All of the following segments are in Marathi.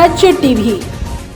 स्वराज्य टीव्ही,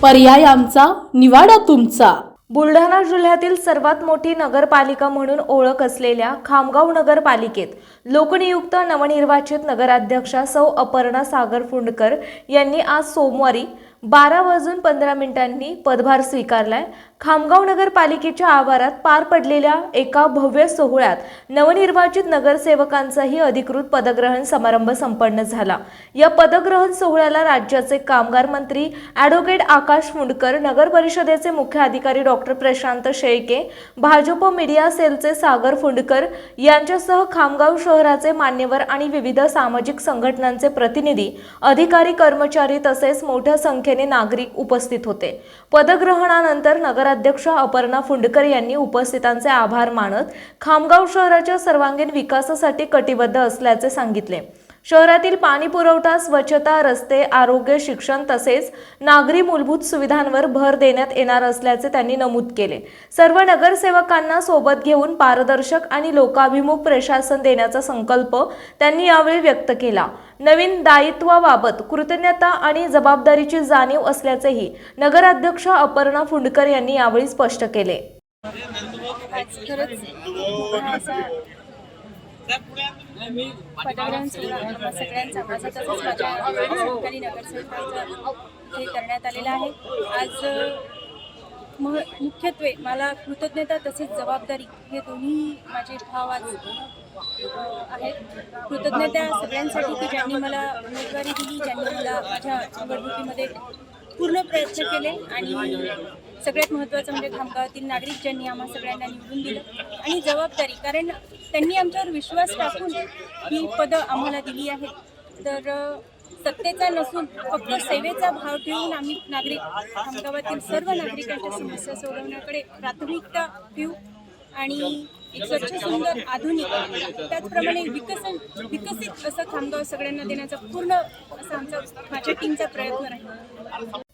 पर्याय आमचा, निवाडा तुमचा। बुलढाणा जिल्ह्यातील सर्वात मोठी नगरपालिका म्हणून ओळख असलेल्या खामगाव नगरपालिकेत लोकनियुक्त नवनिर्वाचित नगराध्यक्षा सौ अपर्णा सागर फुंडकर यांनी आज सोमवारी 12:15 पदभार स्वीकारलाय। खामगाव नगरपालिकेच्या आवारात पार पडलेल्या एका भव्य सोहळ्यात नवनिर्वाचित नगरसेवकांचाही अधिकृत पदग्रहण समारंभ संपन्न झाला। या पदग्रहण सोहळ्याला राज्याचे कामगार मंत्री ॲडव्होकेट आकाश फुंडकर, नगर परिषदेचे मुख्य अधिकारी डॉक्टर प्रशांत शेळके, भाजप मीडिया सेलचे सागर फुंडकर यांच्यासह खामगाव शहराचे मान्यवर आणि विविध सामाजिक संघटनांचे प्रतिनिधी, अधिकारी, कर्मचारी तसेच मोठ्या संख्येने नागरिक उपस्थित होते। पदग्रहणानंतर नगराध्यक्ष अपर्णा फुंडकर यांनी उपस्थितांचे आभार मानत खामगाव शहराच्या सर्वांगीण विकासासाठी कटिबद्ध असल्याचे सांगितले। शहरातील पाणी पुरवठा, स्वच्छता, रस्ते, आरोग्य, शिक्षण तसेच नागरी मूलभूत सुविधांवर भर देण्यात येणार असल्याचे त्यांनी नमूद केले। सर्व नगरसेवकांना सोबत घेऊन पारदर्शक आणि लोकाभिमुख प्रशासन देण्याचा संकल्प त्यांनी यावेळी व्यक्त केला। नवीन दायित्वाबाबत कृतज्ञता आणि जबाबदारीची जाणीव असल्याचेही नगराध्यक्ष अपर्णा फुंडकर यांनी यावेळी स्पष्ट केले। पदग्रहण सोहळा सगळ्यांचा माझा तसंच माझ्या सरकारी नगरसेवकांचा हे करण्यात आलेला आहे। आज मुख्यत्वे मला कृतज्ञता तसेच जबाबदारी हे दोन्ही माझे भाव आज आहेत। कृतज्ञता सगळ्यांसाठी की ज्यांनी मला उमेदवारी दिली, ज्यांनी मला माझ्या निवडणुकीमध्ये पूर्ण प्रयत्न केले आणि सगळ्यात महत्त्वाचं म्हणजे खामगावातील नागरिक ज्यांनी आम्हा सगळ्यांना निवडून दिलं, आणि जबाबदारी कारण त्यांनी आमच्यावर विश्वास टाकून ही पदं आम्हाला दिली आहेत। तर सत्तेचा नसून फक्त सेवेचा भाव ठेवून आम्ही नागरिक खामगावातील सर्व नागरिकांच्या समस्या सोडवण्याकडे प्राथमिकता देऊ आणि एक स्वच्छ, सुंदर, आधुनिक त्याचप्रमाणे विकसित असं खामगाव सगळ्यांना देण्याचा पूर्ण असा माझ्या टीमचा प्रयत्न राहील।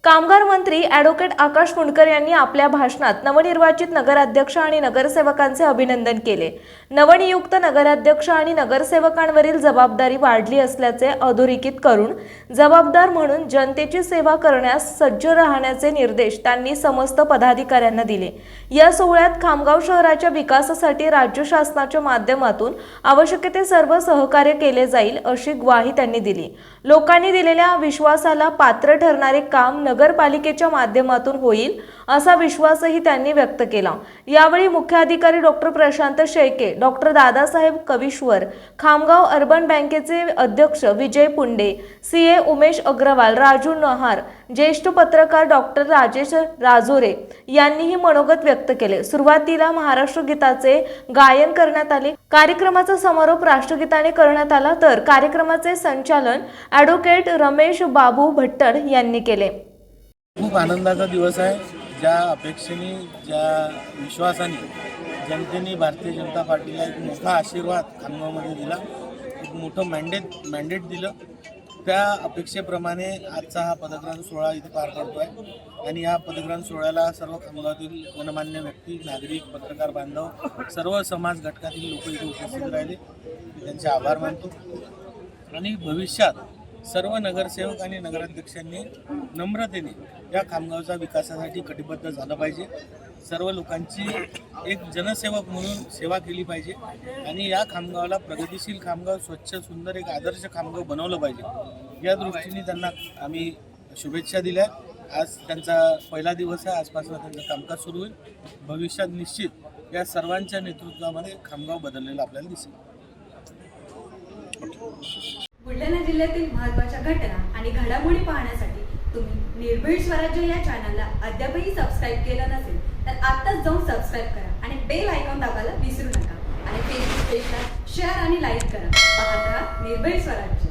कामगार मंत्री ॲडव्होकेट आकाश फुंडकर यांनी आपल्या भाषणात नवनिर्वाचित नगराध्यक्ष आणि नगरसेवकांचे अभिनंदन केले। नवनियुक्त नगराध्यक्ष आणि नगरसेवकांवरील जबाबदारी वाढली असल्याचे अधोरेखित करून जबाबदार म्हणून जनतेची सेवा करण्यास सज्ज राहण्याचे निर्देश त्यांनी समस्त पदाधिकाऱ्यांना दिले। या सोहळ्यात खामगाव शहराच्या विकासासाठी राज्य शासनाच्या माध्यमातून आवश्यक ते सर्व सहकार्य केले जाईल अशी ग्वाही त्यांनी दिली। लोकांनी दिलेल्या विश्वासाला पात्र ठरणारे काम नगरपालिकेच्या माध्यमातून होईल असा विश्वासही त्यांनी व्यक्त केला। यावेळी मुख्य अधिकारी doctor Prashant Shelke, doctor Dadasaheb Kavishwar, Khamgaon urban बँकेचे अध्यक्ष विजय पुंडे, सीए उमेश अग्रवाल, राजू नहार, ज्येष्ठ पत्रकार डॉक्टर राजेश राजोरे यांनीही मनोगत व्यक्त केले। सुरुवातीला महाराष्ट्र गीताचे गायन करण्यात आले। कार्यक्रमाचा समारोप राष्ट्रगीताने करण्यात आला, तर कार्यक्रमाचे संचालन ॲडव्होकेट रमेश बाबू भट्टर यांनी केले। खूप आनंदाचा दिवस आहे। ज्या अपेक्षेने, ज्या विश्वासाने जनतेने भारतीय जनता पार्टीला एक मोठा आशीर्वाद खामगावमध्ये दिला, एक मोठं मॅन्डेट दिलं, त्या अपेक्षेप्रमाणे आजचा हा पदग्रहण सोहळा इथे पार पडतो आहे। आणि या पदग्रहण सोहळ्याला सर्व खामगावातील गणमान्य व्यक्ती, नागरिक, पत्रकार बांधव, सर्व समाज घटकातील लोक इथे उपस्थित राहिले, त्यांचे आभार मानतो। आणि भविष्यात सर्व नगरसेवक आणि नगराध्यक्षांनी नम्रतेने या खामगावच्या विकासासाठी कटिबद्ध झालं पाहिजे। सर्व लोकांची एक जनसेवक म्हणून सेवा केली पाहिजे आणि या खामगावला प्रगतिशील खामगाव, स्वच्छ, सुंदर, एक आदर्श खामगाव बनवलं पाहिजे। या दृष्टीने त्यांना आम्ही शुभेच्छा दिल्या। आज त्यांचा पहिला दिवस आहे, आजपासून त्यांचं कामकाज सुरू होईल। भविष्यात निश्चित या सर्वांच्या नेतृत्वामध्ये खामगाव बदललेलं आपल्याला दिसेल। बुलढाणा जिल्ह्यातील महत्त्वाच्या घटना आणि घडामोडी पाहण्यासाठी तुम्ही निर्भीड स्वराज्य या चॅनलला अद्यापही सबस्क्राईब केलं नसेल तर आत्ताच जाऊन सबस्क्राईब करा आणि बेल आयकॉन दाबायला विसरू नका। आणि फेसबुक पेजला शेअर आणि लाईक करा। पाहत राहा निर्भीड स्वराज्य।